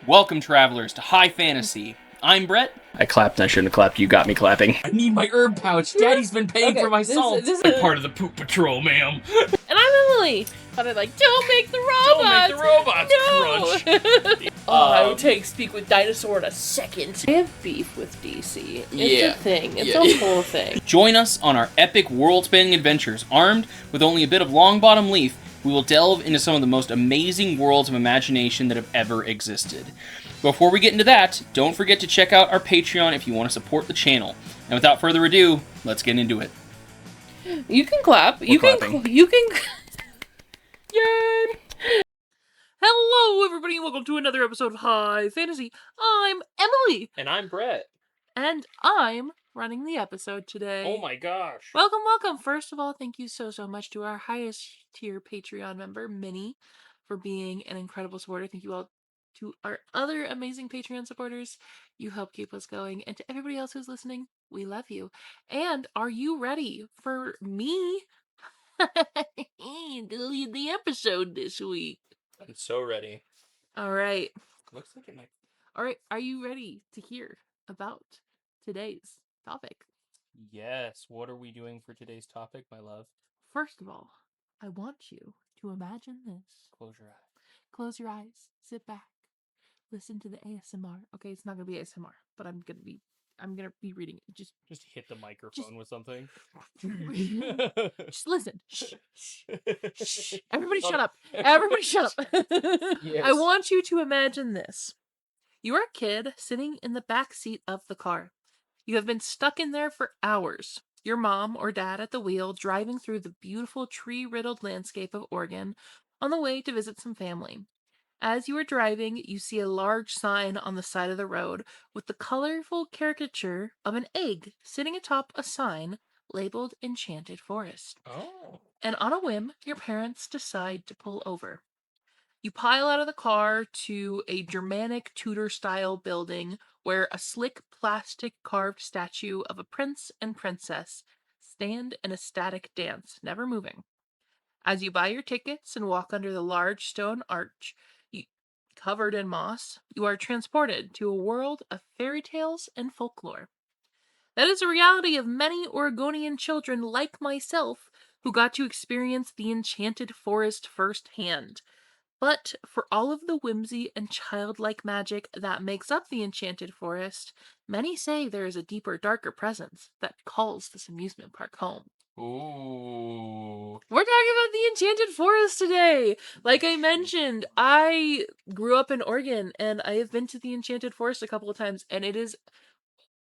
Welcome, travelers, to High Fantasy. I'm Brett. I clapped and I shouldn't have clapped. You got me clapping. I need my herb pouch. Daddy's been paying for my salt. This is part of the poop patrol, ma'am. And I'm Emily. But I'm like, don't make the robots. Crunch. I would take Speak with Dinosaur in a second. I have beef with DC. It's a thing. It's a whole thing. Join us on our epic world-spanning adventures. Armed with only a bit of long-bottom leaf, we will delve into some of the most amazing worlds of imagination that have ever existed. Before we get into that, don't forget to check out our Patreon if you want to support the channel. And without further ado, let's get into it. You can clap. You can. Yay! Hello, everybody, and welcome to another episode of High Fantasy. I'm Emily. And I'm Brett. And I'm running the episode today. Oh my gosh. Welcome, welcome. First of all, thank you so much to our highest tier Patreon member, Minnie, for being an incredible supporter. Thank you all to our other amazing Patreon supporters. You help keep us going. And to everybody else who's listening, we love you. And are you ready for me to lead the episode this week? I'm so ready. All right. Looks like it might. All right. Are you ready to hear about today's topic? Yes. What are we doing for today's topic, my love? First of all, I want you to imagine this. Close your eyes. Close your eyes. Sit back. Listen to the ASMR. Okay, it's not gonna be ASMR, but I'm gonna be reading it. Just hit the microphone with something. Just listen. Shh. Shh. Everybody shut up. Everybody shut up. Yes. I want you to imagine this. You are a kid sitting in the back seat of the car. You have been stuck in there for hours. Your mom or dad at the wheel, driving through the beautiful tree-riddled landscape of Oregon on the way to visit some family. As you are driving, you see a large sign on the side of the road with the colorful caricature of an egg sitting atop a sign labeled Enchanted Forest. Oh. And on a whim, your parents decide to pull over. You pile out of the car to a Germanic Tudor-style building where a slick plastic carved statue of a prince and princess stand in a static dance, never moving. As you buy your tickets and walk under the large stone arch, covered in moss, you are transported to a world of fairy tales and folklore. That is the reality of many Oregonian children like myself who got to experience the Enchanted Forest firsthand. But for all of the whimsy and childlike magic that makes up the Enchanted Forest, many say there is a deeper, darker presence that calls this amusement park home. Ooh. We're talking about the Enchanted Forest today. Like I mentioned, I grew up in Oregon and I have been to the Enchanted Forest a couple of times, and it is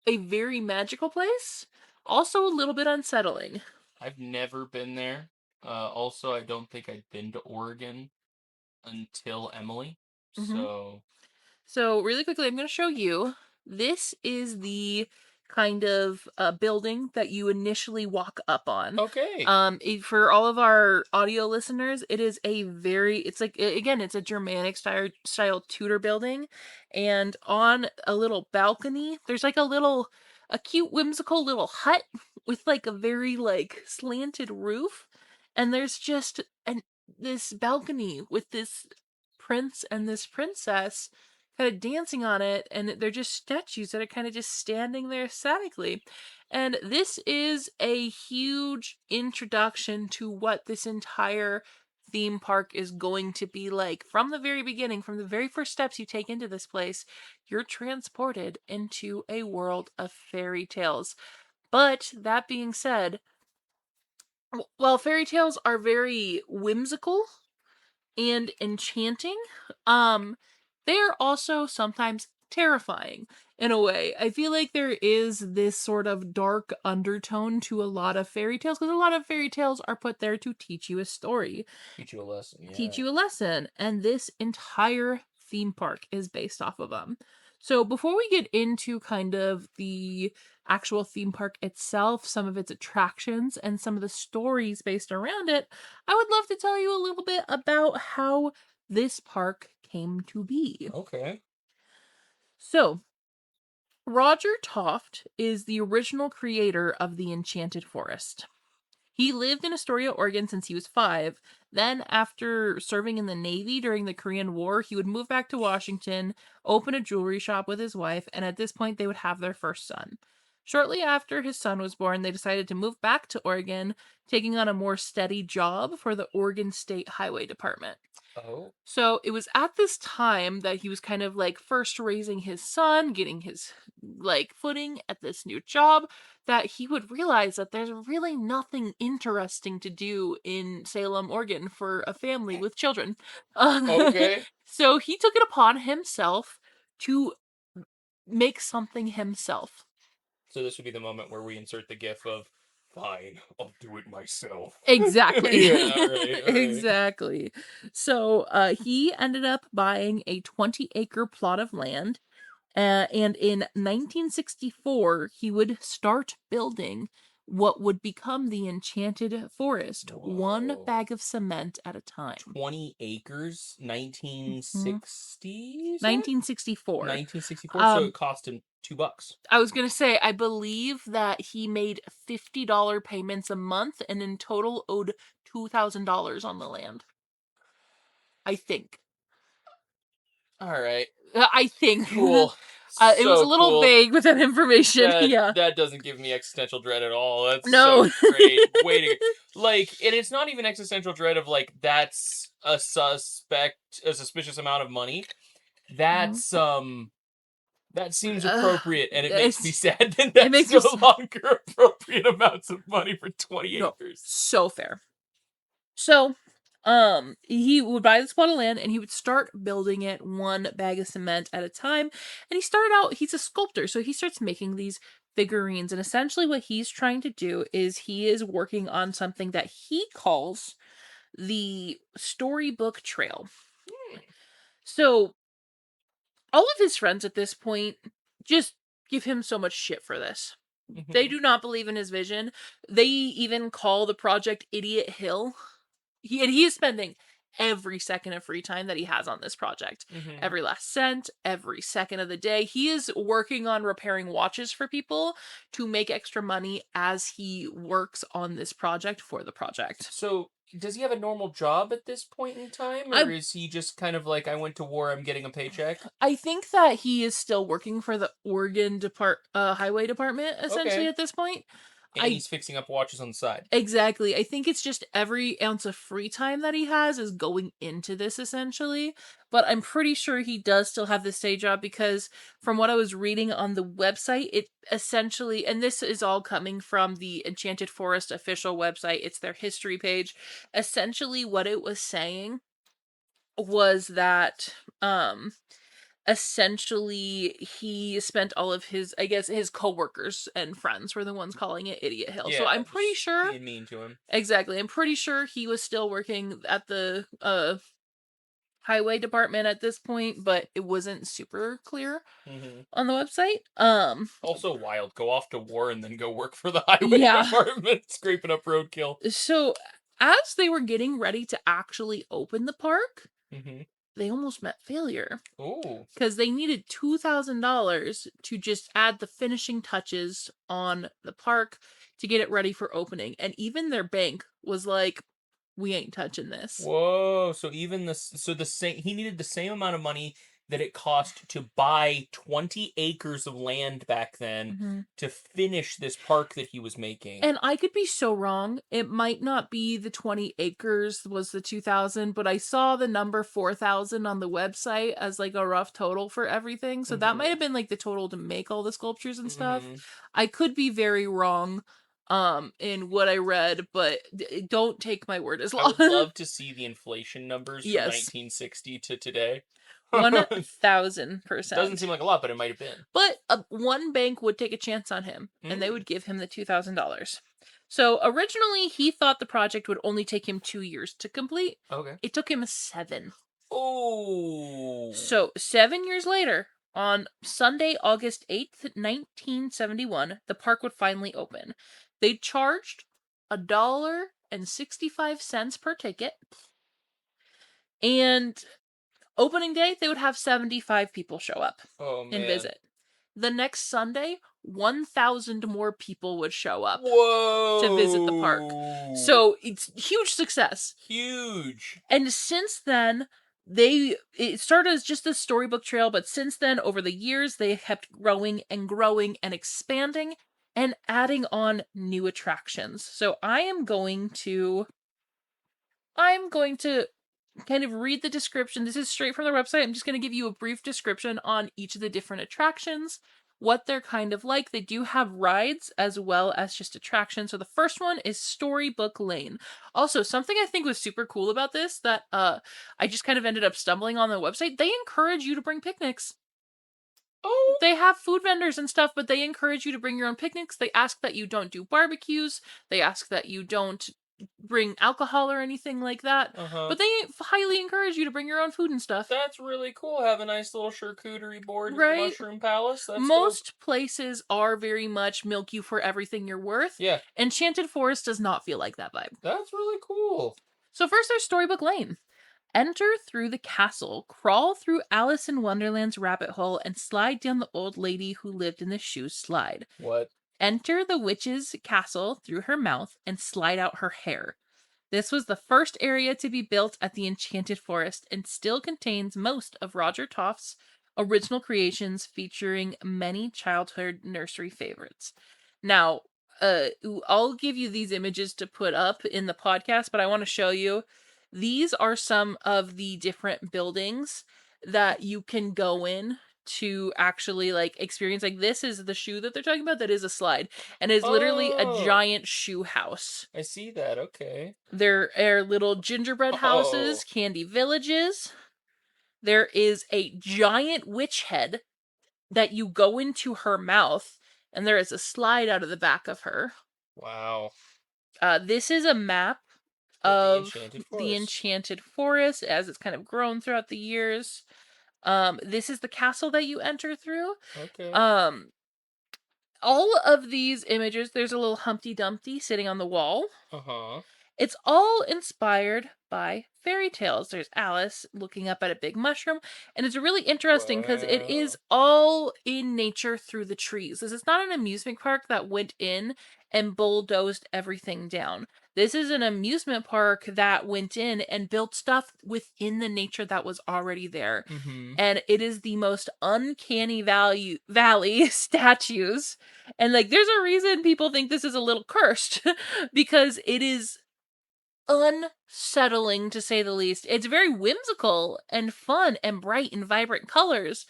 a very magical place. Also a little bit unsettling. I've never been there. Also, I don't think I'd been to Oregon until Emily. So really quickly, I'm going to show you. This is the kind of building that you initially walk up on. Okay. For all of our audio listeners, it is it's a Germanic style Tudor building, and on a little balcony, there's like a cute whimsical little hut with like a very like slanted roof, and there's just this balcony with this prince and this princess kind of dancing on it, and they're just statues that are kind of just standing there statically. And this is a huge introduction to what this entire theme park is going to be like. From the very beginning, from the very first steps you take into this place, you're transported into a world of fairy tales. But that being said, while fairy tales are very whimsical and enchanting, they are also sometimes terrifying in a way. I feel like there is this sort of dark undertone to a lot of fairy tales, because a lot of fairy tales are put there to teach you a story. Teach you a lesson, yeah. Teach you a lesson, and this entire theme park is based off of them. So before we get into kind of the actual theme park itself, some of its attractions, and some of the stories based around it, I would love to tell you a little bit about how this park came to be. Okay. So, Roger Toft is the original creator of the Enchanted Forest. He lived in Astoria, Oregon since he was 5. Then, after serving in the Navy during the Korean War, he would move back to Washington, open a jewelry shop with his wife, and at this point, they would have their first son. Shortly after his son was born, they decided to move back to Oregon, taking on a more steady job for the Oregon State Highway Department. Oh. So it was at this time that he was kind of like first raising his son, getting his like footing at this new job, that he would realize that there's really nothing interesting to do in Salem, Oregon for a family with children. Okay. So he took it upon himself to make something himself. So this would be the moment where we insert the gif of, fine, I'll do it myself. Exactly. Yeah, all right. Exactly. So he ended up buying a 20-acre plot of land. And in 1964, he would start building what would become the Enchanted Forest, one Whoa. bag of cement at a time. 20 acres, 1960? 1964. 1964, so it cost him $2. I was going to say, I believe that he made $50 payments a month and in total owed $2,000 on the land. I think. All right. I think. Cool. It was a little cool. vague with that information. Yeah. That doesn't give me existential dread at all. That's No. so great. Way to like, and it's not even existential dread of like that's a suspicious amount of money. That's that seems appropriate, and it makes me sad that that's no longer appropriate amounts of money for 20 acres. So fair. So, he would buy this plot of land and he would start building it one bag of cement at a time. And he started out, he's a sculptor, so he starts making these figurines. And essentially, what he's trying to do is he is working on something that he calls the storybook trail. So, all of his friends at this point just give him so much shit for this. They do not believe in his vision. They even call the project Idiot Hill. He is spending every second of free time that he has on this project. Every last cent, every second of the day. He is working on repairing watches for people to make extra money as he works on this project for the project. So, does he have a normal job at this point in time? Or is he just kind of like, I went to war, I'm getting a paycheck? I think that he is still working for the Oregon Highway Department, essentially, at this point. And he's fixing up watches on the side. Exactly. I think it's just every ounce of free time that he has is going into this, essentially. But I'm pretty sure he does still have this day job because from what I was reading on the website, it essentially, and this is all coming from the Enchanted Forest official website, it's their history page. Essentially, what it was saying was that, essentially he spent all of his, I guess his coworkers and friends were the ones calling it Idiot Hill. So I'm pretty sure being mean to him. Exactly. I'm pretty sure he was still working at the highway department at this point, but it wasn't super clear on the website. Also wild. Go off to war and then go work for the highway department, scraping up roadkill. So as they were getting ready to actually open the park, they almost met failure. Oh. Because they needed $2,000 to just add the finishing touches on the park to get it ready for opening. And even their bank was like, we ain't touching this. Whoa. So even he needed the same amount of money that it cost to buy 20 acres of land back then to finish this park that he was making. And I could be so wrong. It might not be the 20 acres was the 2,000, but I saw the number 4,000 on the website as like a rough total for everything. So that might have been like the total to make all the sculptures and stuff. I could be very wrong in what I read, but don't take my word as law. I would love to see the inflation numbers from 1960 to today. 1,000%. Doesn't seem like a lot, but it might have been. But one bank would take a chance on him, and they would give him the $2,000. So originally, he thought the project would only take him 2 years to complete. Okay. It took him 7. Oh. So 7 years later, on Sunday, August 8th, 1971, the park would finally open. They charged $1.65 per ticket, and opening day, they would have 75 people show up and visit. The next Sunday, 1,000 more people would show up Whoa! to visit the park. So it's huge success. Huge. And since then, it started as just a storybook trail, but since then, over the years, they have kept growing and growing and expanding and adding on new attractions. So I'm going to kind of read the description. This is straight from their website. I'm just going to give you a brief description on each of the different attractions, what they're kind of like. They do have rides as well as just attractions. So the first one is Storybook Lane. Also, something I think was super cool about this that I just kind of ended up stumbling on the website, they encourage you to bring picnics. Oh. They have food vendors and stuff, but they encourage you to bring your own picnics. They ask that you don't do barbecues. They ask that you don't bring alcohol or anything like that. But they highly encourage you to bring your own food and stuff. That's really cool. Have a nice little charcuterie board in the Right? Mushroom Palace. That's dope. Most places are very much milk you for everything you're worth. Yeah. Enchanted Forest does not feel like that vibe. That's really cool. So first there's Storybook Lane. Enter through the castle, crawl through Alice in Wonderland's rabbit hole, and slide down the old lady who lived in the shoe slide. What? Enter the witch's castle through her mouth and slide out her hair. This was the first area to be built at the Enchanted Forest and still contains most of Roger Toft's original creations featuring many childhood nursery favorites. Now, I'll give you these images to put up in the podcast, but I want to show you. These are some of the different buildings that you can go in to actually like experience. Like this is the shoe that they're talking about that is a slide and is literally a giant shoe house. I see that. Okay. There are little gingerbread houses, candy villages. There is a giant witch head that you go into her mouth, and there is a slide out of the back of her. Wow. This is a map of the Enchanted Forest as it's kind of grown throughout the years. This is the castle that you enter through. Okay. All of these images, there's a little Humpty Dumpty sitting on the wall. Uh-huh. It's all inspired by fairy tales. There's Alice looking up at a big mushroom, and it's really interesting because it is all in nature through the trees. This is not an amusement park that went in and bulldozed everything down. This is an amusement park that went in and built stuff within the nature that was already there. Mm-hmm. And it is the most uncanny valley statues. And like there's a reason people think this is a little cursed because it is unsettling to say the least. It's very whimsical and fun and bright and vibrant colors,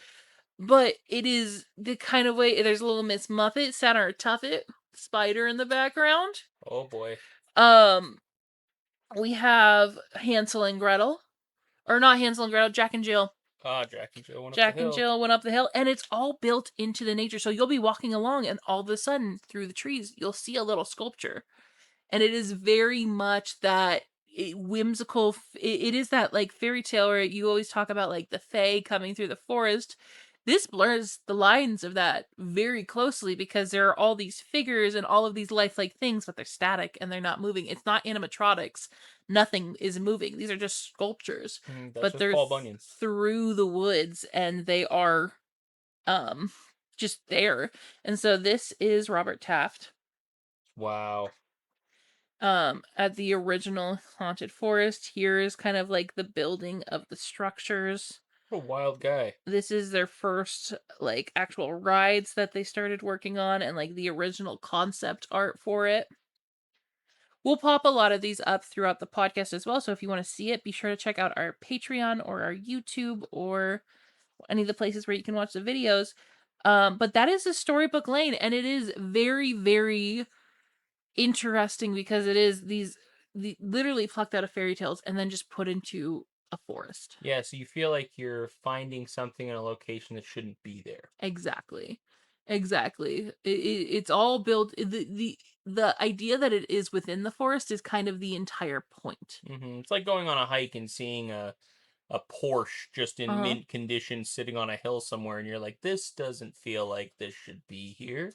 but it is the kind of way. There's a little Miss Muffet sat on her tuffet spider in the background. Oh boy. We have Hansel and Gretel, or not Hansel and Gretel, Jack and Jill. Jack and Jill went up the hill. Jack and Jill went up the hill, and it's all built into the nature. So you'll be walking along, and all of a sudden, through the trees, you'll see a little sculpture. And it is very much that whimsical. It is that like fairy tale where you always talk about like the fae coming through the forest. This blurs the lines of that very closely because there are all these figures and all of these lifelike things, but they're static and they're not moving. It's not animatronics. Nothing is moving. These are just sculptures. But they're through the woods and they are just there. And so this is Robert Taft. Wow. At the original Haunted Forest. Here is kind of like the building of the structures. What a wild guy. This is their first like actual rides that they started working on and like the original concept art for it. We'll pop a lot of these up throughout the podcast as well. So if you want to see it, be sure to check out our Patreon or our YouTube or any of the places where you can watch the videos. But that is a Storybook Lane, and it is very, very interesting because it is literally plucked out of fairy tales and then just put into a forest. Yeah, so you feel like you're finding something in a location that shouldn't be there. Exactly. It's all built. The idea that it is within the forest is kind of the entire point. Mm-hmm. It's like going on a hike and seeing a Porsche just in mint condition sitting on a hill somewhere, and you're like, this doesn't feel like this should be here.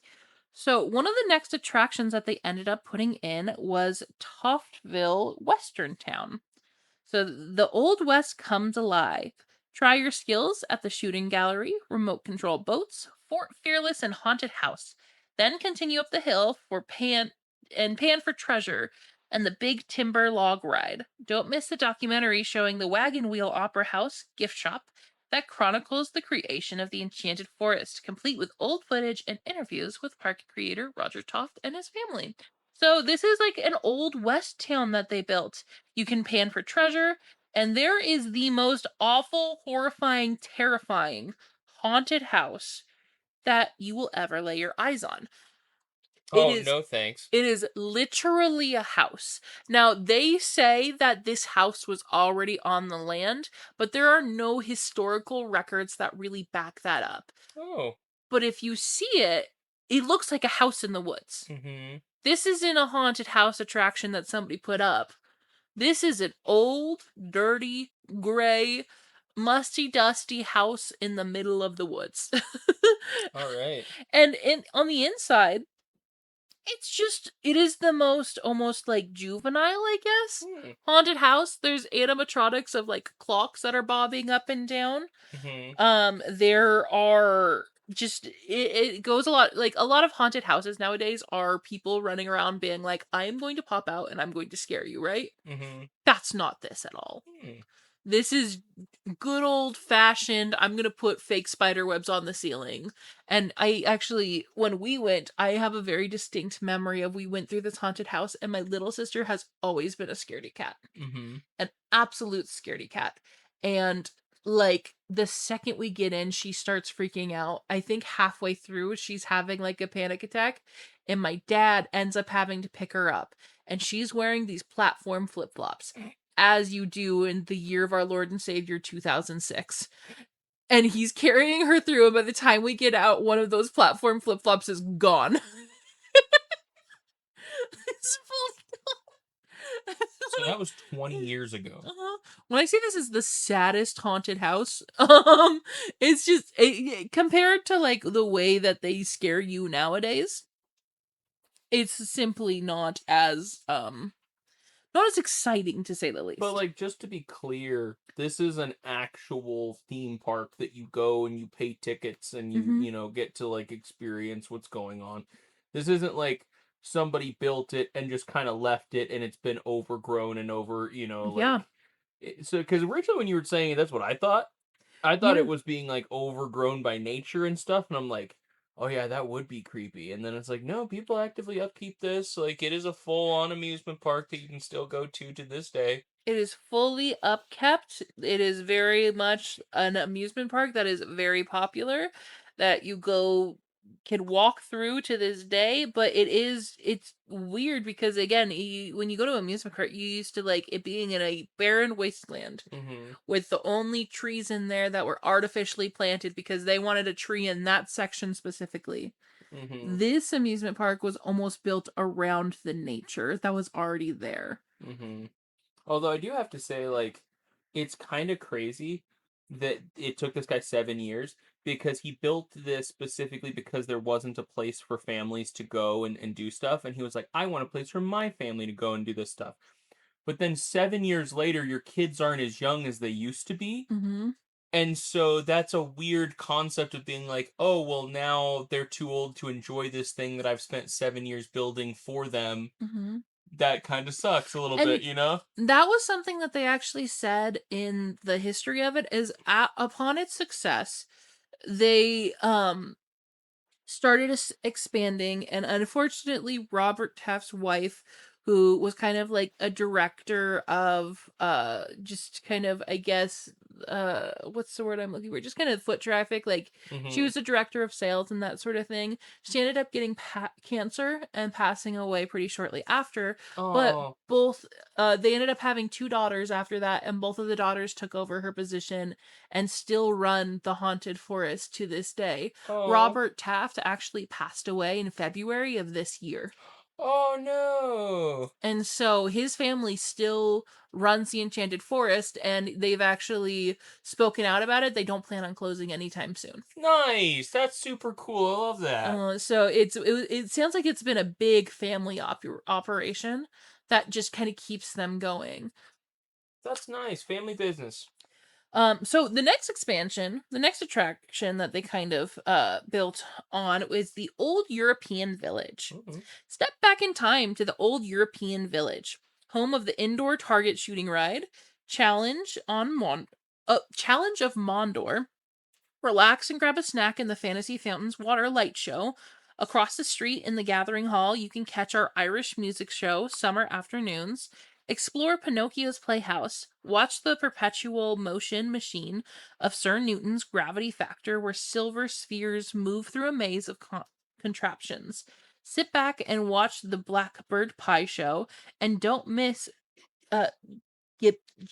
So one of the next attractions that they ended up putting in was Toftville Western Town. So the Old West comes alive. Try your skills at the shooting gallery, remote control boats, Fort Fearless, and haunted house. Then continue up the hill for pan for treasure and the big timber log ride. Don't miss the documentary showing the Wagon Wheel Opera House gift shop that chronicles the creation of the Enchanted Forest, complete with old footage and interviews with park creator Roger Toft and his family. So this is like an old west town that they built. You can pan for treasure, and there is the most awful, horrifying, terrifying haunted house that you will ever lay your eyes on. It Oh, is no thanks. it is literally a house. Now, they say that this house was already on the land, but there are no historical records that really back that up. Oh. But if you see it, it looks like a house in the woods. Mm-hmm. This isn't a haunted house attraction that somebody put up. This is an old, dirty, gray, musty, dusty house in the middle of the woods. All right. And on the inside, it is the most almost like juvenile, I guess. Hmm. Haunted house. There's animatronics of like clocks that are bobbing up and down. Mm-hmm. There are it goes a lot, like a lot of haunted houses nowadays are people running around being like, I am going to pop out and I'm going to scare you, right? Mm-hmm. That's not this at all. Hmm. This is good old fashioned, I'm gonna put fake spider webs on the ceiling. And I actually, when we went, I have a very distinct memory of we went through this haunted house, and my little sister has always been a scaredy cat. Mm-hmm. An absolute scaredy cat. And like the second we get in, she starts freaking out. I think halfway through, she's having like a panic attack, and my dad ends up having to pick her up. And she's wearing these platform flip flops, as you do in the year of our Lord and Savior 2006. And he's carrying her through, and by the time we get out, one of those platform flip flops is gone. It's So that was 20 years ago. When I say this is the saddest haunted house, it's just compared to like the way that they scare you nowadays, it's simply not as exciting, to say the least. But like, just to be clear, this is an actual theme park that you go and you pay tickets and you know get to like experience what's going on. This isn't like somebody built it and just kind of left it and it's been overgrown and over, Yeah. so because originally when you were saying it, that's what I thought. I thought Yeah. it was being like overgrown by nature and stuff, and I'm like, oh yeah, that would be creepy. And then it's like, no, people actively upkeep this. Like, it is a full-on amusement park that you can still go to this day. It is fully upkept. It is very much an amusement park that is very popular, that you can walk through to this day. But it's weird because again, when you go to an amusement park, you used to like it being in a barren wasteland Mm-hmm. with the only trees in there that were artificially planted because they wanted a tree in that section specifically. Mm-hmm. This amusement park was almost built around the nature that was already there. Mm-hmm. Although I do have to say, like, it's kind of crazy that it took this guy 7 years because he built this specifically because there wasn't a place for families to go and do stuff. And he was like, I want a place for my family to go and do this stuff. But then 7 years later, your kids aren't as young as they used to be. Mm-hmm. And so that's a weird concept of being like, oh, well, now they're too old to enjoy this thing that I've spent 7 years building for them. Mm-hmm. That kind of sucks a little And bit, you know? that was something that they actually said in the history of it is upon its success, they started expanding, and unfortunately Robert Taft's wife, who was kind of like a director of just kind of, I guess, what's the word I'm looking for, just kind of foot traffic, like she Mm-hmm. was a director of sales and that sort of thing. She ended up getting cancer and passing away pretty shortly after. But Oh, both they ended up having two daughters after that, and both of the daughters took over her position and still run the haunted forest to this day. oh, Robert Taft actually passed away in February of this year. oh no. And so his family still runs the Enchanted Forest, and they've actually spoken out about it. They don't plan on closing anytime soon. Nice. That's super cool. I love that. So it sounds like it's been a big family operation that just kind of keeps them going. That's nice. Family business. So the next expansion, the next attraction that they kind of built on was the old European village. Mm-hmm. Step back in time to the old European village, home of the indoor target shooting ride, Challenge of Mondor. Relax and grab a snack in the Fantasy Fountains Water Light Show. Across the street in the Gathering Hall, you can catch our Irish music show, summer afternoons. Explore Pinocchio's Playhouse. Watch the perpetual motion machine of Sir Newton's gravity factor, where silver spheres move through a maze of contraptions. Sit back and watch the Blackbird Pie Show, and don't miss uh,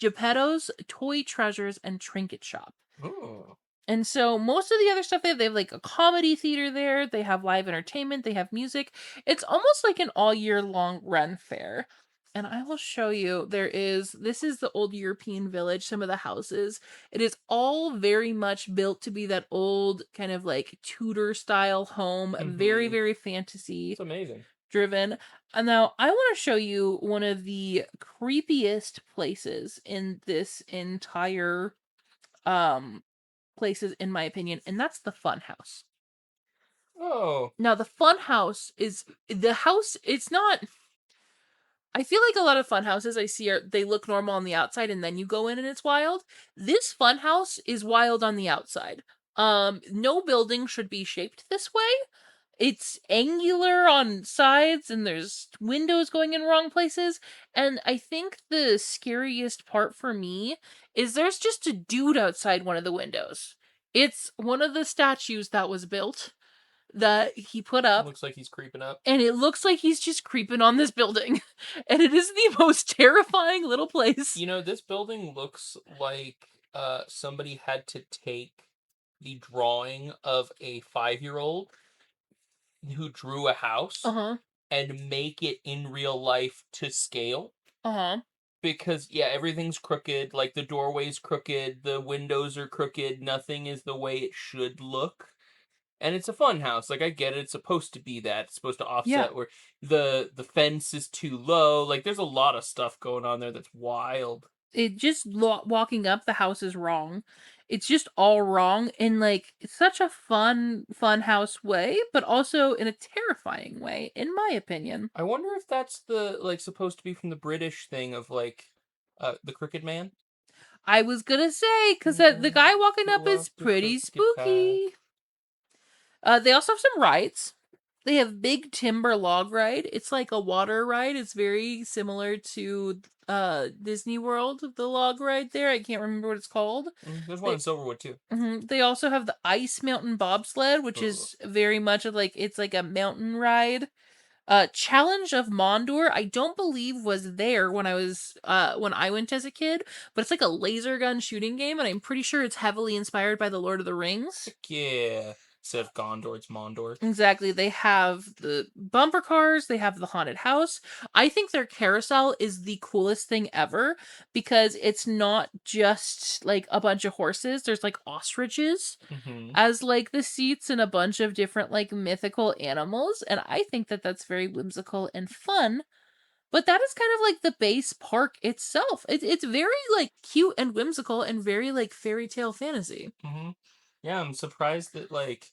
Geppetto's Toy Treasures and Trinket Shop. Oh. And so most of the other stuff they have like a comedy theater there, they have live entertainment, they have music. It's almost like an all year long run fair. And I will show you this is the old European village, some of the houses. It is all very much built to be that old kind of like Tudor style home, very, very fantasy It's amazing. driven. And now I want to show you one of the creepiest places in this entire places, in my opinion, and that's the fun house. Oh. Now, the fun house is the house. It's not. I feel like a lot of fun houses I see they look normal on the outside, and then you go in and it's wild. This fun house is wild on the outside. No building should be shaped this way. It's angular on sides, and there's windows going in wrong places. And I think the scariest part for me is there's just a dude outside one of the windows. It's one of the statues that was built that he put up, Looks like he's creeping up. and it looks like he's just creeping on this building. And it is the most terrifying little place. You know, this building looks like somebody had to take the drawing of a 5-year-old who drew a house Uh-huh. and make it in real life to scale. Uh-huh. Because, yeah, everything's crooked. Like, the doorway's crooked, the windows are crooked, nothing is the way it should look. And it's a fun house. Like, I get it. It's supposed to be that. It's supposed to offset Yeah. where the fence is too low. Like, there's a lot of stuff going on there that's wild. It just walking up the house is wrong. It's just all wrong in like it's such a fun house way, but also in a terrifying way, in my opinion. I wonder if that's the, like, supposed to be from the British thing of, like, the Crooked Man. I was gonna say because the guy walking up Walk is the pretty crooked spooky. They also have some rides. They have Big Timber Log Ride. It's like a water ride. It's very similar to Disney World, the log ride there. I can't remember what it's called. There's one in Silverwood too. They also have the Ice Mountain Bobsled, which is very much of like it's like a mountain ride. Challenge of Mondor, I don't believe was there when I went as a kid, but it's like a laser gun shooting game, and I'm pretty sure it's heavily inspired by the Lord of the Rings. Heck yeah. Instead of Gondor, it's Mondor. Exactly. They have the bumper cars, they have the haunted house. I think their carousel is the coolest thing ever because it's not just like a bunch of horses, there's like ostriches as like the seats and a bunch of different like mythical animals, and I think that that's very whimsical and fun. But that is kind of like the base park itself. It's very like cute and whimsical and very like fairy tale fantasy. Yeah, I'm surprised that, like,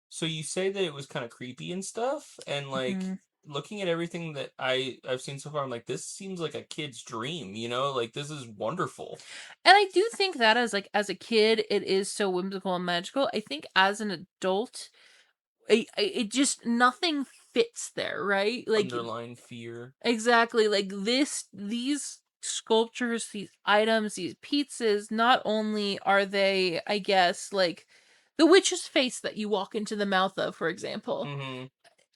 so you say that it was kind of creepy and stuff, and like looking at everything that I've seen so far, I'm like, this seems like a kid's dream, you know? Like, this is wonderful. And I do think that as a kid, it is so whimsical and magical. I think as an adult, it just nothing fits there, right? Like Underlying fear. exactly like these sculptures, these items, these pizzas. Not only are they, I guess, like the witch's face that you walk into the mouth of, for example.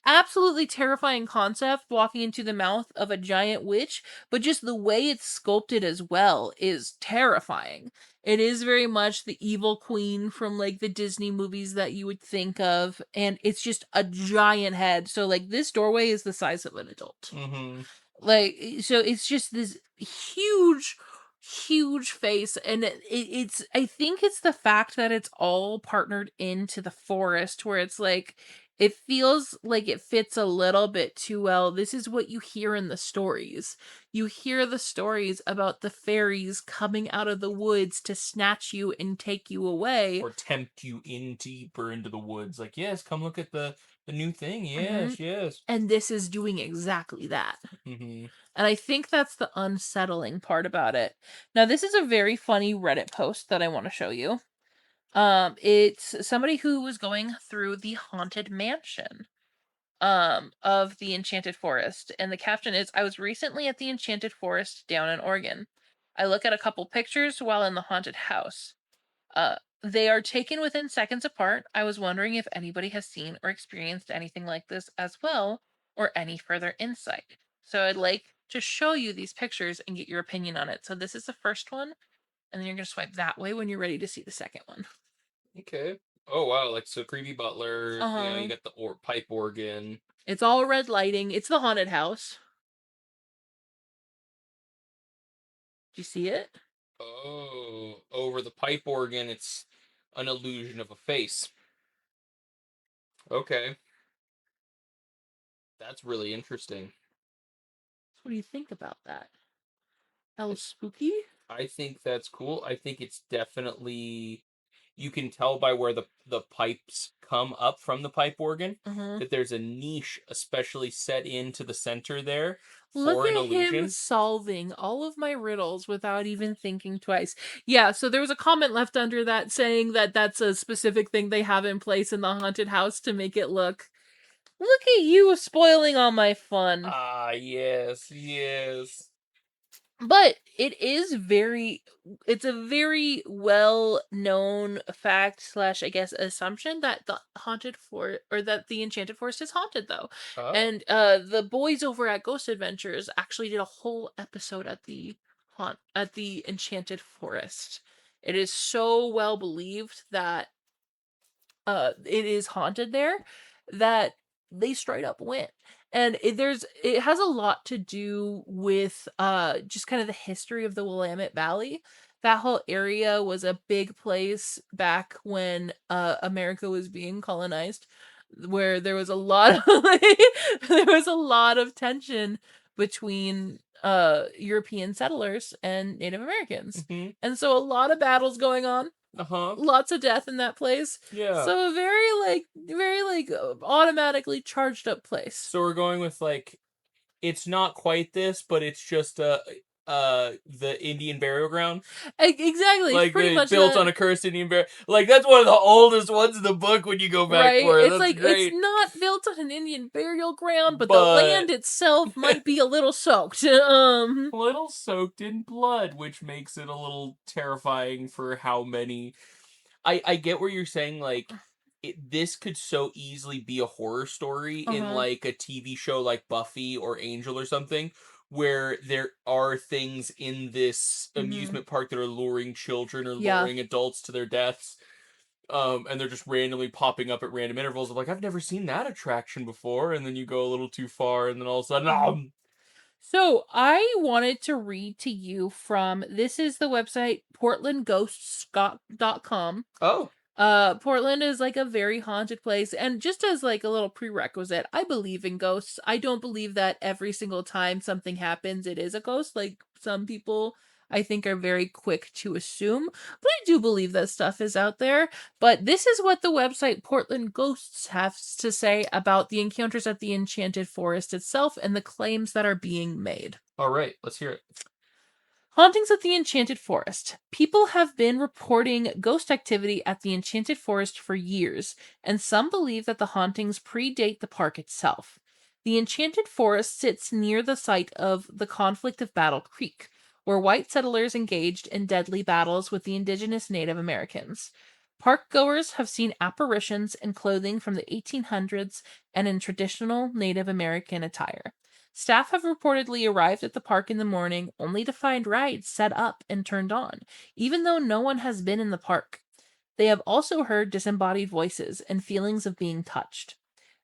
Absolutely terrifying concept walking into the mouth of a giant witch, but just the way it's sculpted as well is terrifying. It is very much the evil queen from like the Disney movies that you would think of, and it's just a giant head. So like this doorway is the size of an adult. Like so it's just this huge face, and it's I think it's the fact that it's all partnered into the forest where it's like It feels like it fits a little bit too well. This is what you hear in the stories. You hear the stories about the fairies coming out of the woods to snatch you and take you away. Or tempt you in deeper into the woods. Like, yes, come look at the new thing. Yes, yes. And this is doing exactly that. Mm-hmm. And I think that's the unsettling part about it. Now, this is a very funny Reddit post that I want to show you. It's somebody who was going through the haunted mansion of the Enchanted Forest, and the caption is, I was recently at the Enchanted Forest down in Oregon. I look at a couple pictures while in the haunted house. They are taken within seconds apart. I was wondering if anybody has seen or experienced anything like this as well, or any further insight. So I'd like to show you these pictures and get your opinion on it. So this is the first one, and then you're going to swipe that way when you're ready to see the second one. Okay. Oh, wow. Like, so Creepy Butler, you got the pipe organ. It's all red lighting. It's the haunted house. Do you see it? Oh, over the pipe organ, it's an illusion of a face. Okay. That's really interesting. So what do you think about that? That was spooky? I think that's cool. I think it's definitely, you can tell by where the pipes come up from the pipe organ that there's a niche especially set into the center there Look for an at him illusion. solving all of my riddles without even thinking twice. Yeah, so there was a comment left under that saying that that's a specific thing they have in place in the haunted house to make it look at you spoiling all my fun. Ah, yes, yes. But it's a very well known fact slash I guess assumption that the haunted forest or that the enchanted forest is haunted though. Oh. And the boys over at Ghost Adventures actually did a whole episode at the enchanted forest. It is so well believed that it is haunted there that they straight up went. And it has a lot to do with just kind of the history of the Willamette Valley. That whole area was a big place back when America was being colonized, where there was a lot of there was a lot of tension between European settlers and Native Americans. Mm-hmm. And so a lot of battles going on. Lots of death in that place. Yeah. So a very automatically charged up place. So we're going with like, it's not quite this, but it's just the Indian burial ground. Exactly. Like pretty they much built on a cursed Indian burial. Like that's one of the oldest ones in the book when you go back right. for it. It's That's like great. it's not built on an Indian burial ground, but the land itself might be a little soaked. A little soaked in blood, which makes it a little terrifying for how many. I get where you're saying, like, this could so easily be a horror story in, like, a TV show like Buffy or Angel or something, where there are things in this amusement park that are luring children or luring adults to their deaths. And they're just randomly popping up at random intervals of like, I've never seen that attraction before, and then you go a little too far, and then all of a sudden, So I wanted to read to you from this is the website portlandghosts.com. Oh. Portland is like a very haunted place, and just as like a little prerequisite, I believe in ghosts. I don't believe that every single time something happens it is a ghost, like some people I think are very quick to assume, but I do believe that stuff is out there. But this is what the website Portland Ghosts has to say about the encounters at the Enchanted Forest itself and the claims that are being made. All right, let's hear it. Hauntings at the Enchanted Forest. People have been reporting ghost activity at the Enchanted Forest for years, and some believe that the hauntings predate the park itself. The Enchanted Forest sits near the site of the conflict of Battle Creek, where white settlers engaged in deadly battles with the indigenous Native Americans. Park goers have seen apparitions in clothing from the 1800s and in traditional Native American attire. Staff have reportedly arrived at the park in the morning only to find rides set up and turned on, even though no one has been in the park. They have also heard disembodied voices and feelings of being touched.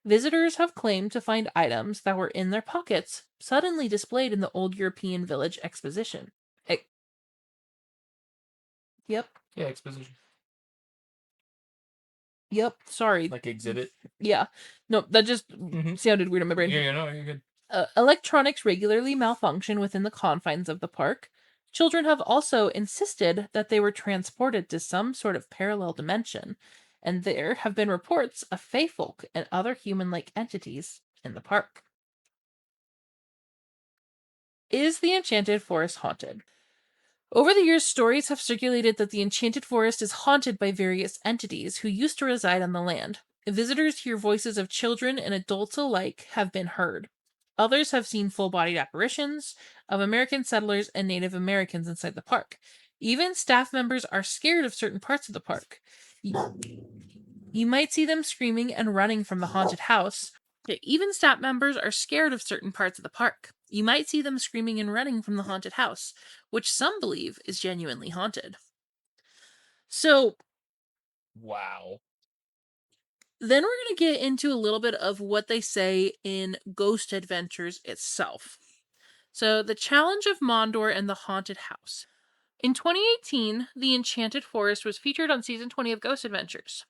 Visitors have claimed to find items that were in their pockets suddenly displayed in the old European village exposition. Yep. Yeah, exposition. Yep, sorry. Like exhibit? Yeah. No, that just sounded weird in my brain. Yeah, no, you're good. Electronics regularly malfunction within the confines of the park. Children have also insisted that they were transported to some sort of parallel dimension, and there have been reports of fey folk and other human-like entities in the park. Is the Enchanted Forest haunted? Over the years, stories have circulated that the Enchanted Forest is haunted by various entities who used to reside on the land. Visitors hear voices of children and adults alike have been heard. Others have seen full-bodied apparitions of American settlers and Native Americans inside the park. Even staff members are scared of certain parts of the park. You might see them screaming and running from the haunted house. Even staff members are scared of certain parts of the park. You might see them screaming and running from the haunted house, which some believe is genuinely haunted. So, wow. Then we're going to get into a little bit of what they say in Ghost Adventures itself. So, the Challenge of Mondor and the Haunted House. In 2018, the Enchanted Forest was featured on season 20 of Ghost Adventures.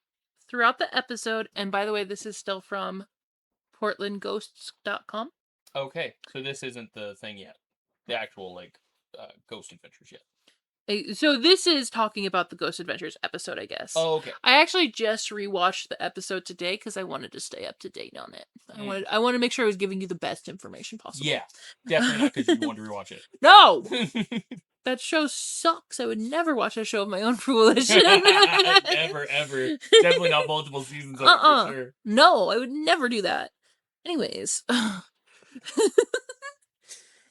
Throughout the episode, and by the way, this is still from portlandghosts.com. Okay, so this isn't the thing yet. The actual, Ghost Adventures yet. So this is talking about the Ghost Adventures episode, I guess. Oh, okay. I actually just rewatched the episode today because I wanted to stay up to date on it. I wanted to make sure I was giving you the best information possible. Yeah, definitely not because you want to rewatch it. No! That show sucks. I would never watch a show of my own fruition. Never, ever. Definitely not multiple seasons of it, for sure. No, I would never do that. Anyways.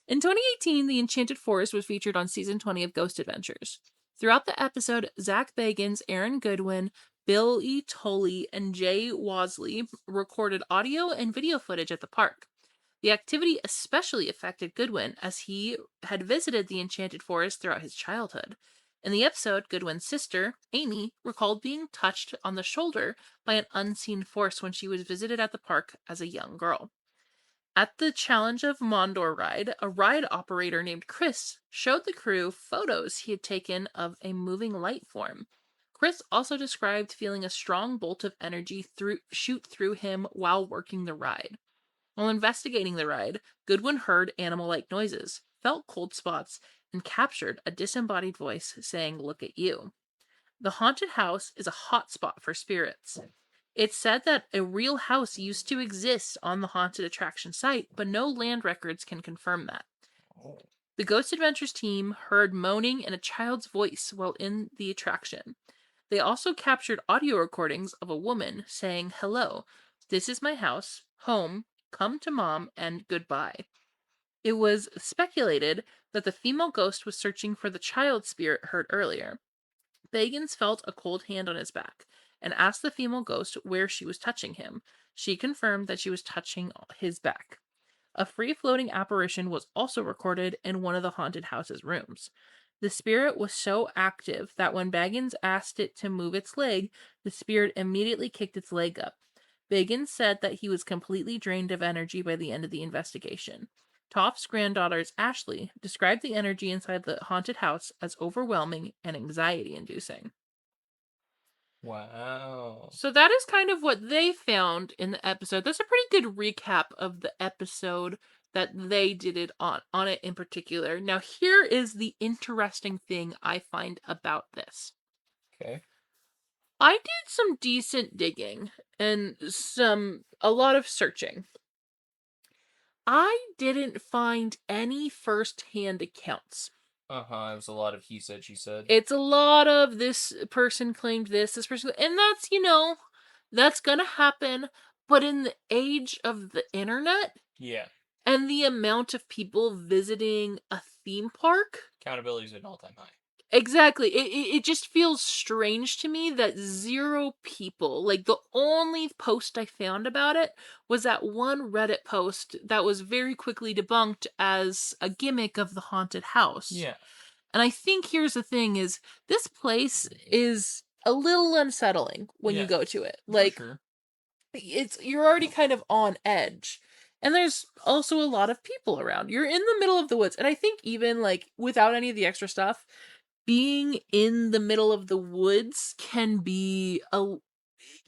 In 2018, the Enchanted Forest was featured on season 20 of Ghost Adventures. Throughout the episode, Zach Bagans, Aaron Goodwin, Billy Tolley, and Jay Wasley recorded audio and video footage at the park. The activity especially affected Goodwin, as he had visited the Enchanted Forest throughout his childhood. In the episode, Goodwin's sister, Amy, recalled being touched on the shoulder by an unseen force when she was visited at the park as a young girl. At the Challenge of Mondor ride, a ride operator named Chris showed the crew photos he had taken of a moving light form. Chris also described feeling a strong bolt of energy shoot through him while working the ride. While investigating the ride, Goodwin heard animal-like noises, felt cold spots, and captured a disembodied voice saying, "Look at you." The haunted house is a hot spot for spirits. It's said that a real house used to exist on the haunted attraction site, but no land records can confirm that. The Ghost Adventures team heard moaning and a child's voice while in the attraction. They also captured audio recordings of a woman saying, "Hello, this is my house, home, come to mom, and goodbye." It was speculated that the female ghost was searching for the child spirit heard earlier. Bagans felt a cold hand on his back and asked the female ghost where she was touching him. She confirmed that she was touching his back. A free-floating apparition was also recorded in one of the haunted house's rooms. The spirit was so active that when Baggins asked it to move its leg, the spirit immediately kicked its leg up. Baggins said that he was completely drained of energy by the end of the investigation. Toph's granddaughters, Ashley, described the energy inside the haunted house as overwhelming and anxiety-inducing. Wow. So that is kind of what they found in the episode. That's a pretty good recap of the episode that they did it on it in particular. Now, here is the interesting thing I find about this. Okay. I did some decent digging and a lot of searching. I didn't find any first-hand accounts. It was a lot of he said, she said. It's a lot of this person claimed this person, and that's, that's gonna happen, but in the age of the internet, Yeah. and the amount of people visiting a theme park, Accountability is at an all-time high. Exactly. It just feels strange to me that 0 people, like the only post I found about it was that one Reddit post that was very quickly debunked as a gimmick of the haunted house. Yeah. And I think here's the thing is this place is a little unsettling when you go to it. Like, sure. You're already kind of on edge. And there's also a lot of people around. You're in the middle of the woods. And I think even like without any of the extra stuff, being in the middle of the woods can be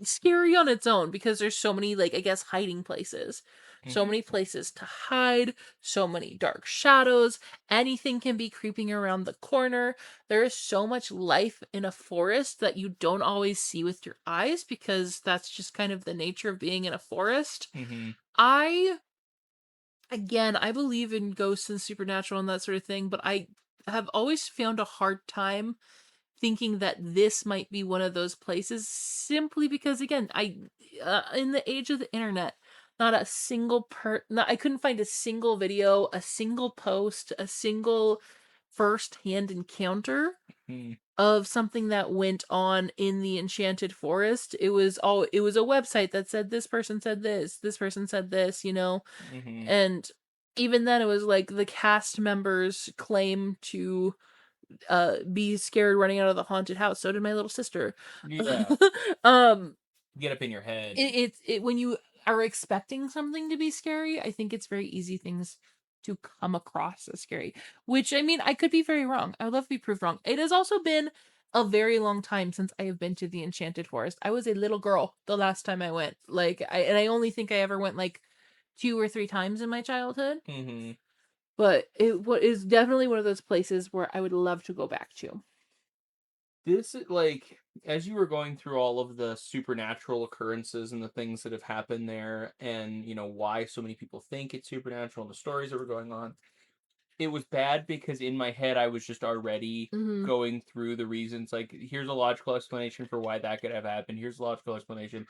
scary on its own because there's so many, like, I guess, hiding places. So many places to hide, so many dark shadows, anything can be creeping around the corner. There is so much life in a forest that you don't always see with your eyes because that's just kind of the nature of being in a forest. Mm-hmm. I Again, I believe in ghosts and supernatural and that sort of thing, but I have always found a hard time thinking that this might be one of those places simply because, again, in the age of the internet, not a single I couldn't find a single video, a single post, a single first-hand encounter Mm-hmm. of something that went on in the Enchanted Forest. It was a website that said this person said this person said this, Mm-hmm. and even then it was like the cast members claim to be scared running out of the haunted house. So did my little sister. Yeah. um Get up in your head. it when you are expecting something to be scary, I think it's very easy things to come across as scary. Which, I mean, I could be very wrong. I would love to be proved wrong. It has also been a very long time since I have been to the Enchanted Forest. I was a little girl the last time I went. I only think I ever went like 2 or 3 times in my childhood. Mm-hmm. But is definitely one of those places where I would love to go back to. This, like, as you were going through all of the supernatural occurrences and the things that have happened there, and why so many people think it's supernatural and the stories that were going on, it was bad because in my head I was just already Mhm. going through the reasons. Like, here's a logical explanation for why that could have happened. Here's a logical explanation.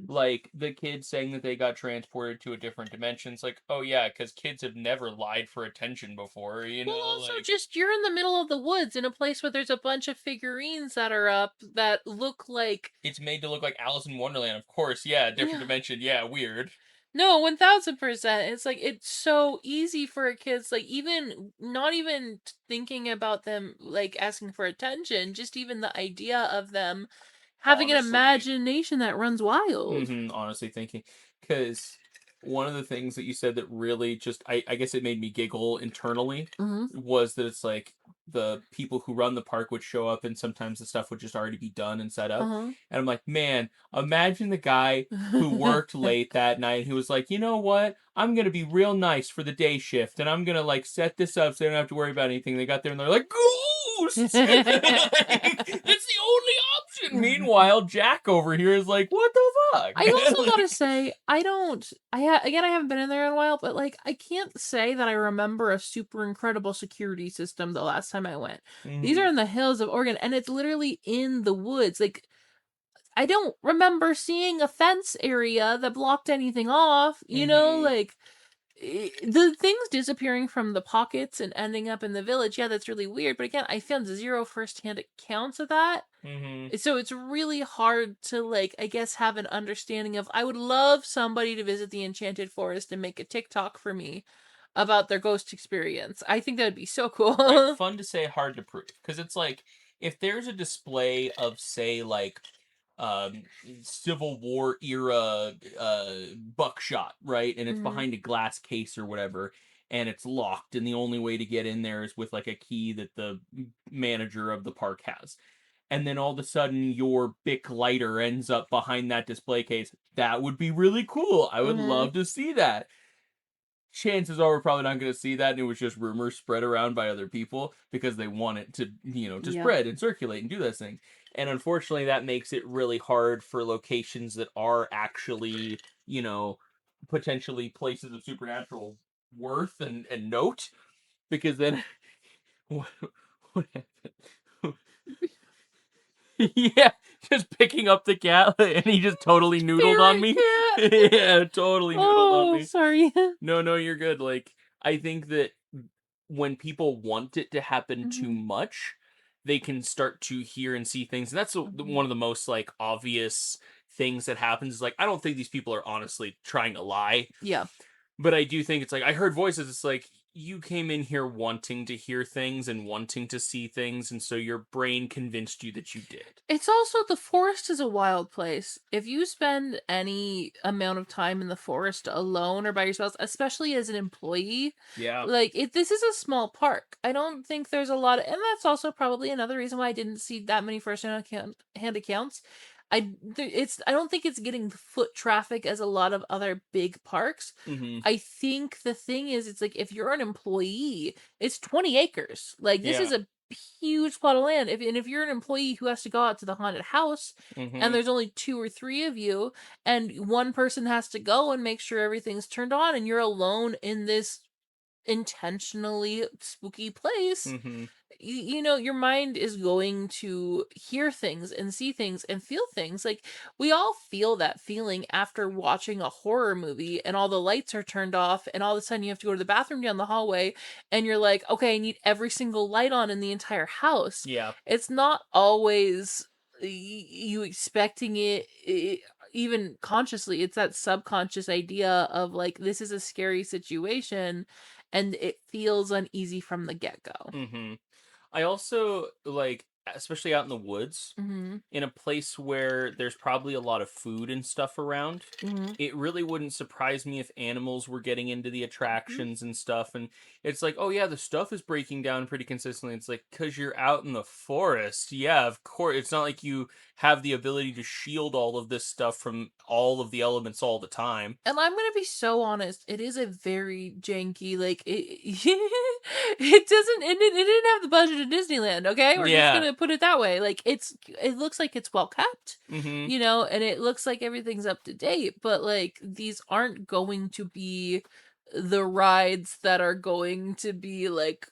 Like the kids saying that they got transported to a different dimension. It's like, oh yeah, because kids have never lied for attention before. Well, also Like, just you're in the middle of the woods in a place where there's a bunch of figurines that are up that look like it's made to look like Alice in Wonderland. Of course, yeah, different yeah. dimension. Yeah, weird. No, 1000%. It's like it's so easy for kids, like even not even thinking about them like asking for attention, just even the idea of them having an Honestly, imagination that runs wild. honestly thinking, because one of the things that you said that really just, I guess it made me giggle internally, Mhm. was that it's like the people who run the park would show up and sometimes the stuff would just already be done and set up. Uh-huh. And I'm like, man, imagine the guy who worked late that night and who was like, you know what? I'm gonna be real nice for the day shift and I'm gonna like set this up so they don't have to worry about anything. They got there and they're like, ghosts! Like, that's the only option. Meanwhile, Jack over here is like, what the fuck? I also Like, gotta say, again, I haven't been in there in a while, but like, I can't say that I remember a super incredible security system the last time I went. These are mhm, in the hills of Oregon, and it's literally in the woods. Like, I don't remember seeing a fence area that blocked anything off, mhm, like, the things disappearing from the pockets and ending up in the village, yeah, that's really weird, but again, I found 0 firsthand accounts of that. mhm. So it's really hard to, like, I guess, have an understanding of. I would love somebody to visit the Enchanted Forest and make a TikTok for me about their ghost experience. I think that'd be so Right, cool. fun to say, hard to prove. Because it's like, if there's a display of, say, like, um, Civil War era buckshot, right? And it's Mhm. behind a glass case or whatever, and it's locked, and the only way to get in there is with like a key that the manager of the park has. And then all of a sudden your Bic lighter ends up behind that display case. That would be really cool. I would Mhm. love to see that. Chances are we're probably not going to see that, and it was just rumors spread around by other people because they want it to, to Yep. spread and circulate and do those things. And unfortunately, that makes it really hard for locations that are actually, potentially places of supernatural worth and note, because then what, what happened? Yeah, just picking up the cat and he just totally noodled on Ferret me. cat. Yeah, totally noodled on Oh, me. sorry. No, you're good. Like, I think that when people want it to happen too Mhm. much, they can start to hear and see things. And that's Mhm. one of the most, like, obvious things that happens. Is like, I don't think these people are honestly trying to lie. Yeah. But I do think it's like, I heard voices. It's like, you came in here wanting to hear things and wanting to see things. And so your brain convinced you that you did. It's also the forest is a wild place. If you spend any amount of time in the forest alone or by yourself, especially as an employee, Yeah. like this is a small park. I don't think there's a lot of, and that's also probably another reason why I didn't see that many first hand accounts. I don't think it's getting foot traffic as a lot of other big parks. Mm-hmm. I think the thing is, it's like if you're an employee, it's 20 acres. Like this Yeah. is a huge plot of land. If you're an employee who has to go out to the haunted house, and Mm-hmm. there's only 2 or 3 of you, and one person has to go and make sure everything's turned on, and you're alone in this intentionally spooky place, Mm-hmm. your mind is going to hear things and see things and feel things. Like we all feel that feeling after watching a horror movie and all the lights are turned off and all of a sudden you have to go to the bathroom down the hallway and you're like, okay, I need every single light on in the entire house. Yeah. It's not always you expecting it, even consciously. It's that subconscious idea of like, this is a scary situation and it feels uneasy from the get-go. Mm-hmm. I also like, especially out in the woods, Mm-hmm. in a place where there's probably a lot of food and stuff around. Mm-hmm. It really wouldn't surprise me if animals were getting into the Mm-hmm. attractions and stuff. And it's like, oh yeah, the stuff is breaking down pretty consistently. It's like, because you're out in the forest. Yeah, of course. It's not like you have the ability to shield all of this stuff from all of the elements all the time. And I'm gonna be so honest, it is a very janky, like it doesn't it didn't have the budget of Disneyland, okay? We're just Yeah. gonna put it that way. Like it looks like it's well kept, Mm-hmm. and it looks like everything's up to date, but like these aren't going to be the rides that are going to be like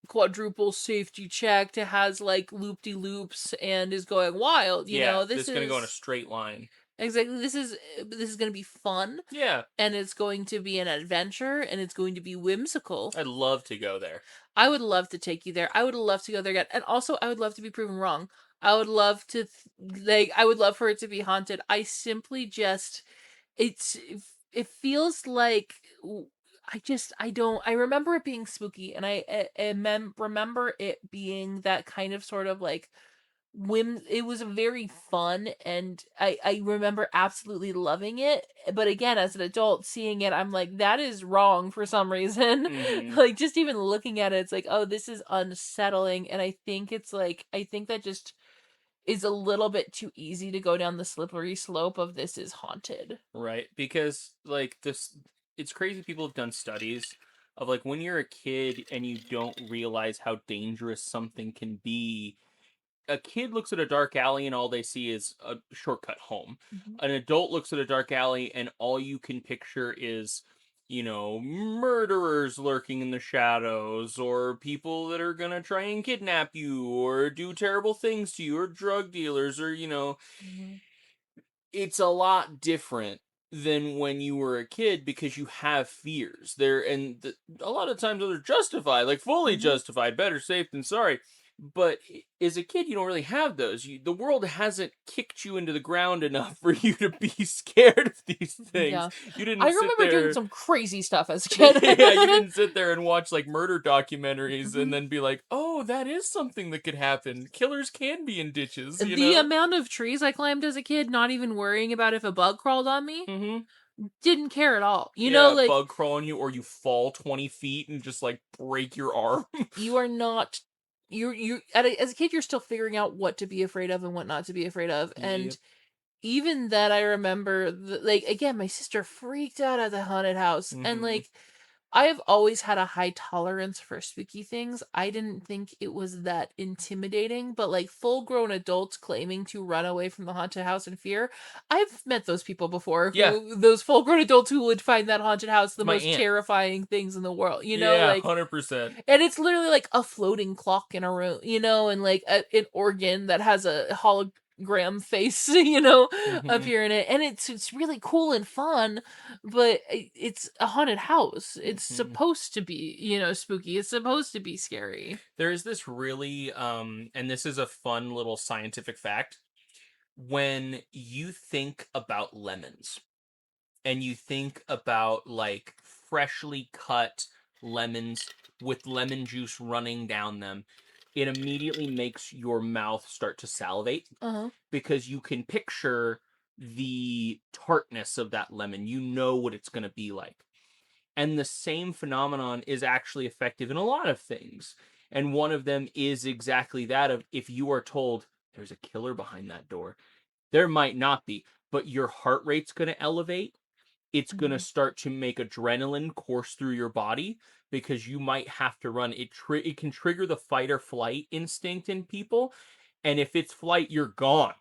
quadruple safety checked. It has like loop de loops and is going wild, Yeah, This it's gonna go in a is straight line. exactly this is gonna be fun Yeah, and it's going to be an adventure and it's going to be whimsical. I'd love to go there. I would love to take you there. I would love to go there again. And also I would love to be proven wrong. I would love to I would love for it to be haunted. I simply just it's it feels like I don't I remember it being spooky and remember it being that kind of sort of like it was very fun and I remember absolutely loving it, but again as an adult seeing it I'm like that is wrong for some reason. Mm-hmm. Like just even looking at it it's like, oh, this is unsettling, and I think it's like I think that just is a little bit too easy to go down the slippery slope of this is haunted. Right, because like this, it's crazy. People have done studies of like when you're a kid and you don't realize how dangerous something can be. A kid looks at a dark alley and all they see is a shortcut home. Mhm. An adult looks at a dark alley and all you can picture is, murderers lurking in the shadows, or people that are gonna try and kidnap you, or do terrible things to you, or drug dealers, or Mhm. it's a lot different than when you were a kid because you have fears there, and a lot of times those are justified, like fully Mhm. justified, better safe than sorry. But as a kid you don't really have those. The world hasn't kicked you into the ground enough for you to be scared of these things. Yeah. You I didn't sit remember doing there. some crazy stuff as a kid. Yeah, you didn't sit there and watch like murder documentaries and Mhm. then be like, oh, that is something that could happen. Killers can be in ditches, The amount of trees I climbed as a kid, not even worrying about if a bug crawled on me, Mm-hmm. didn't care at all. Yeah, Like bug crawl on you, or you fall 20 feet and just like break your arm. you are not as a kid you're still figuring out what to be afraid of and what not to be afraid of. Yep. And even that I remember like again my sister freaked out at the haunted house, and Mm-hmm. like I have always had a high tolerance for spooky things. I didn't think it was that intimidating, but like full grown adults claiming to run away from the haunted house in fear. I've met those people before, Yeah, those full grown adults who would find that haunted house the my most aunt. terrifying things in the world, Yeah, like 100%. and it's literally like a floating clock in a room, and like an organ that has a hologram face, Mm-hmm. appear in it, and it's really cool and fun, but it's a haunted house. It's Mm-hmm. supposed to be, spooky. It's supposed to be scary. There is this really, and this is a fun little scientific fact. When you think about lemons, and you think about like freshly cut lemons with lemon juice running down them, it immediately makes your mouth start to salivate Uh-huh. because you can picture the tartness of that lemon. You know what it's going to be like. And the same phenomenon is actually effective in a lot of things. And one of them is exactly that of if you are told there's a killer behind that door, There might not be, but your heart rate's going to elevate. It's going to Mhm. start to make adrenaline course through your body because you might have to run. It can trigger the fight or flight instinct in people, and if it's flight, you're gone.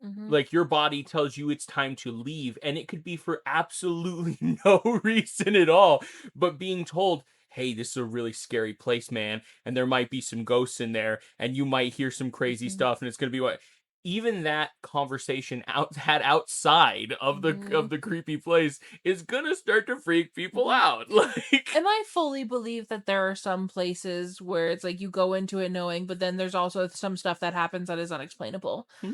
Mhm. Like, your body tells you it's time to leave, and it could be for absolutely no reason at all, but being told, hey, this is a really scary place, man, and there might be some ghosts in there, and you might hear some crazy Mhm. stuff, and it's gonna be what even that conversation had outside of Mhm. the creepy place is gonna start to freak people Mhm. out. Like, And I fully believe that there are some places where it's like you go into it knowing, but then there's also some stuff that happens that is unexplainable. Mhm,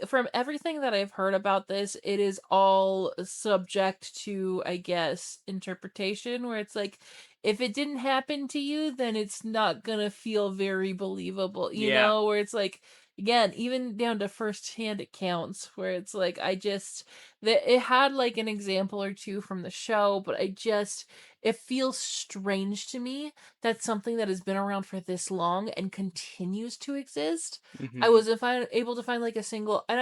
From everything that I've heard about this, it is all subject to, I guess, interpretation, where it's like, if it didn't happen to you, then it's not gonna feel very believable, yeah. where it's like, again, even down to firsthand accounts, where it's like, that it had like an example or two from the show, but it feels strange to me that something that has been around for this long and continues to exist. I Mhm, wasn't able to find like a single, and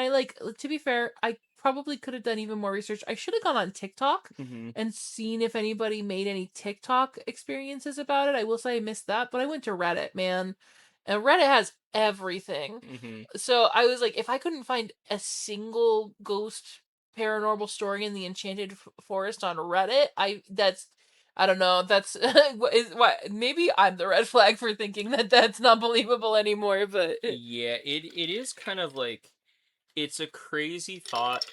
to be fair, I probably could have done even more research. I should have gone on TikTok mhm, and seen if anybody made any TikTok experiences about it. I will say I missed that, but I went to Reddit, man. And Reddit has everything. mhm. So I was like, if I couldn't find a single ghost paranormal story in the Enchanted Forest on Reddit, I don't know. That's what maybe I'm the red flag for thinking that that's not believable anymore. But Yeah, it is kind of like, it's a crazy thought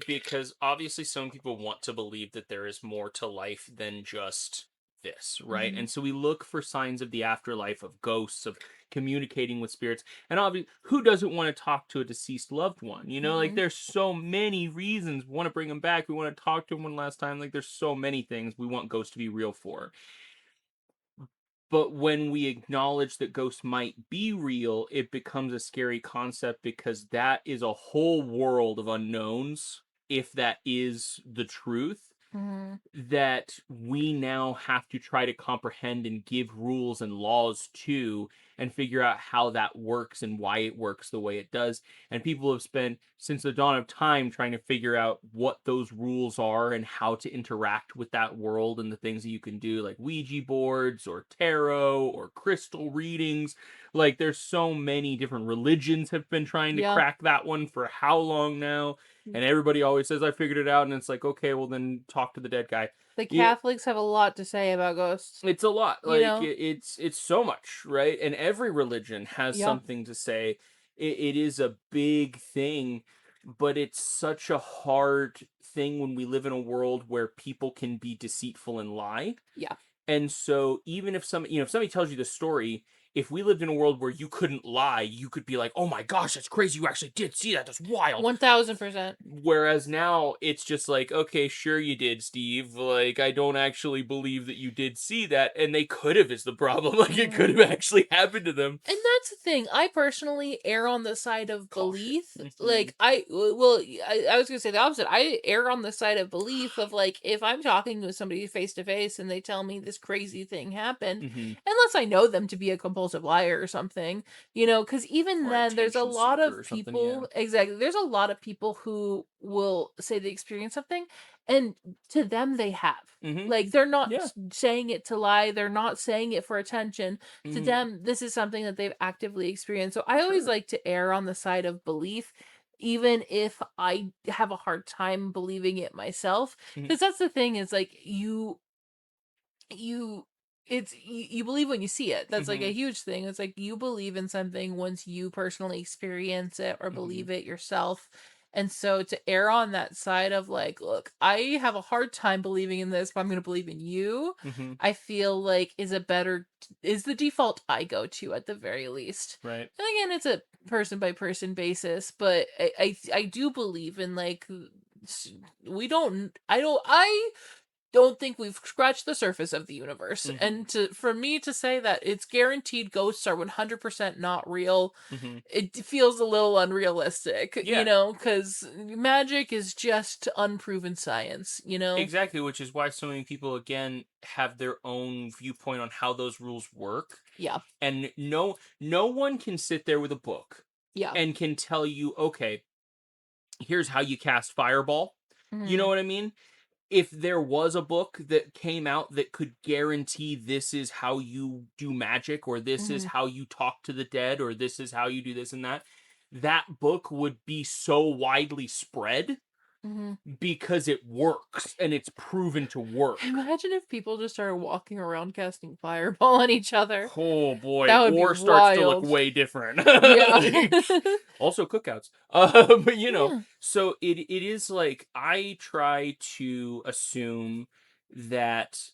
because obviously some people want to believe that there is more to life than just this, right? Mhm. And so we look for signs of the afterlife, of ghosts, of communicating with spirits. And obviously, who doesn't want to talk to a deceased loved one? You know, like, Mhm. there's so many reasons. We want to bring them back. We want to talk to them one last time. Like, there's so many things we want ghosts to be real for. But when we acknowledge that ghosts might be real, it becomes a scary concept because that is a whole world of unknowns, if that is the truth, Mhm. that we now have to try to comprehend and give rules and laws to, and figure out how that works and why it works the way it does. And people have spent since the dawn of time trying to figure out what those rules are and how to interact with that world and the things that you can do, like Ouija boards or tarot or crystal readings. Like, there's so many different religions have been trying to Yeah. crack that one for how long now, and everybody always says I figured it out, and it's like, okay, well, then talk to the dead guy. The Yeah, Catholics have a lot to say about ghosts. it's a lot. You Like, know? it's so much, right? And every religion has Yeah. something to say. It is a big thing, but it's such a hard thing when we live in a world where people can be deceitful and lie. Yeah. And so even if if somebody tells you the story, if we lived in a world where you couldn't lie, you could be like, "Oh my gosh, that's crazy! You actually did see that. That's wild." 1000%. Whereas now it's just like, okay, sure you did, Steve. Like, I don't actually believe that you did see that, and they could have is the problem. Like, it could Mhm. have actually happened to them. And that's the thing. I personally err on the side of Caution. belief. Hmm. I was gonna say the opposite. I err on the side of belief of like if I'm talking with somebody face to face and they tell me this crazy thing happened, Hmm. unless I know them to be a compulsive liar or something, because even Or then there's a attention lot seeker or of something. Yeah. people, exactly. There's a lot of people who will say they experienced something, and to them they have. Hmm. Like they're not Yeah. saying it to lie. They're not saying it for attention. To Hmm. them this is something that they've actively experienced. So I always Sure. like to err on the side of belief, even if I have a hard time believing it myself, Hmm. because that's the thing, is like you you believe when you see it. That's like Hmm. a huge thing. It's like you believe in something once you personally experience it or Hmm. believe it yourself. And so to err on that side of like, look, I have a hard time believing in this, but I'm going to believe in you, Hmm. I feel like is the default I go to at the very least. Right. And again, it's a person by person basis, but I do believe in like s- we don't I don't think we've scratched the surface of the universe. Hmm. And for me to say that it's guaranteed ghosts are 100% not real, Hmm. it feels a little unrealistic, Yeah. because magic is just unproven science. Exactly, which is why so many people again have their own viewpoint on how those rules work. Yeah. And no one can sit there with a book Yeah. and can tell you, okay, here's how you cast fireball. You know Mhm. what I mean? If there was a book that came out that could guarantee this is how you do magic, or this is Mhm. how you talk to the dead, or this is how you do this and that, that book would be so widely spread Mhm. because it works and it's proven to work. Imagine if people just started walking around casting fireball on each other. Oh boy, That would be or starts to look wild. way different. Yeah. Like, also cookouts. But Yeah. so it is like I try to assume that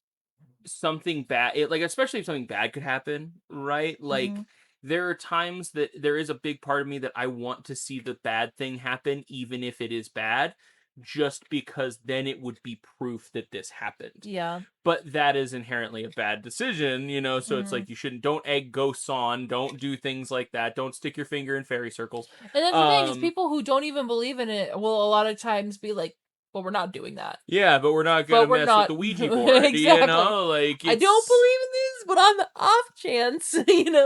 something bad, like especially if something bad could happen, right? Like Mhm. there are times that there is a big part of me that I want to see the bad thing happen, even if it is bad, just because then it would be proof that this happened. Yeah. But that is inherently a bad decision, so it's Mhm. like don't egg ghosts on, don't do things like that, don't stick your finger in fairy circles. And that's the thing is people who don't even believe in it will a lot of times be like, "Well, we're not doing that." Yeah, but we're not gonna But we're mess with not the Ouija board, exactly. like I don't it's believe in this, but on the off chance,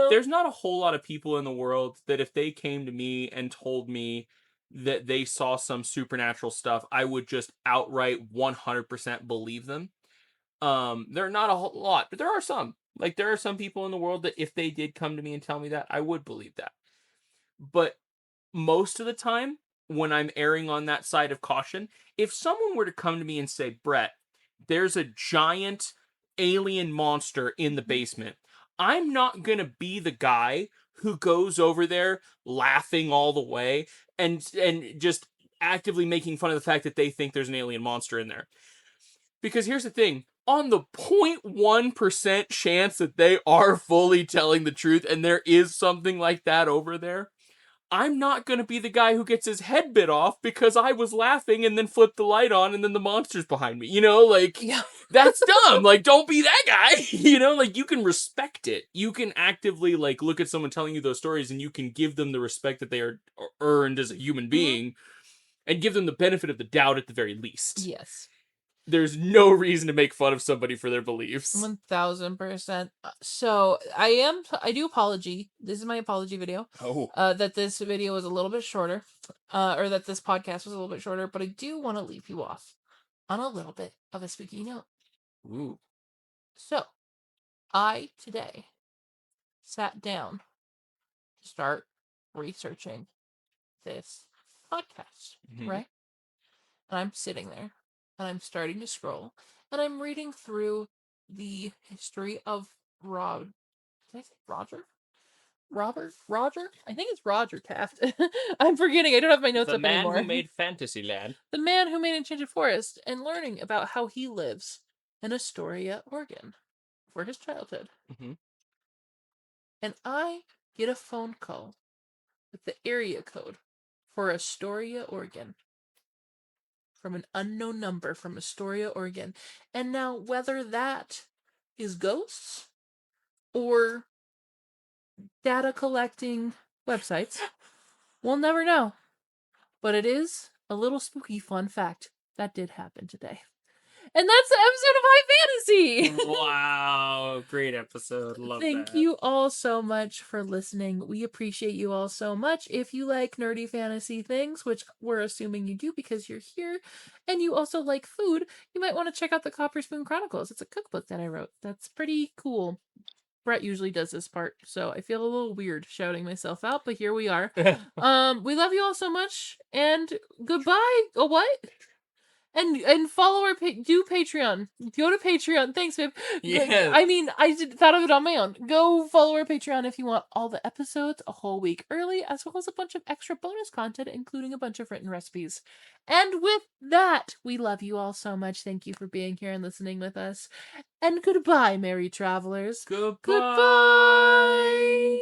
there's not a whole lot of people in the world that if they came to me and told me that they saw some supernatural stuff, I would just outright 100% believe them. There are not a whole lot, but there are some. Like there are some people in the world that if they did come to me and tell me that, I would believe that. But most of the time, when I'm erring on that side of caution, if someone were to come to me and say, Brett, there's a giant alien monster in the basement, I'm not going to be the guy who goes over there laughing all the way and just actively making fun of the fact that they think there's an alien monster in there. Because here's the thing, on the 0.1% chance that they are fully telling the truth and there is something like that over there, I'm not going to be the guy who gets his head bit off because I was laughing and then flipped the light on and then the monster's behind me. Like, Yeah. that's dumb. Like, don't be that guy. Like, you can respect it. You can actively, like, look at someone telling you those stories and you can give them the respect that they are earned as a human being and give them the benefit of the doubt at the very least. Yes. There's no reason to make fun of somebody for their beliefs. 1000%. So I do apology. This is my apology video. Oh. That this video was a little bit shorter, or that this podcast was a little bit shorter, but I do want to leave you off on a little bit of a spooky note. Ooh. So, I today sat down to start researching this podcast, right? And I'm sitting there, and I'm starting to scroll, and I'm reading through the history of Rob. Did I say Roger? Roger? I think it's Roger Taft. I'm forgetting. I don't have my notes The up man anymore. who made Fantasyland. The man who made Enchanted Forest, and learning about how he lives in Astoria, Oregon, for his childhood. And I get a phone call with the area code for Astoria, Oregon, from an unknown number from Astoria, Oregon. And now, whether that is ghosts or data collecting websites, we'll never know. But it is a little spooky fun fact that did happen today. And that's the episode of High Fantasy! Wow, great episode. Love that. Thank you all so much for listening. We appreciate you all so much. If you like nerdy fantasy things, which we're assuming you do because you're here, and you also like food, you might want to check out the Copper Spoon Chronicles. It's a cookbook that I wrote. That's pretty cool. Brett usually does this part, so I feel a little weird shouting myself out, but here we are. We love you all so much, and goodbye. Oh, what? And follow our do Patreon. Go to Patreon. Thanks, babe. Yeah. I mean, thought of it on my own. Go follow our Patreon if you want all the episodes a whole week early, as well as a bunch of extra bonus content, including a bunch of written recipes. And with that, we love you all so much. Thank you for being here and listening with us. And goodbye, merry travelers. Goodbye. Goodbye.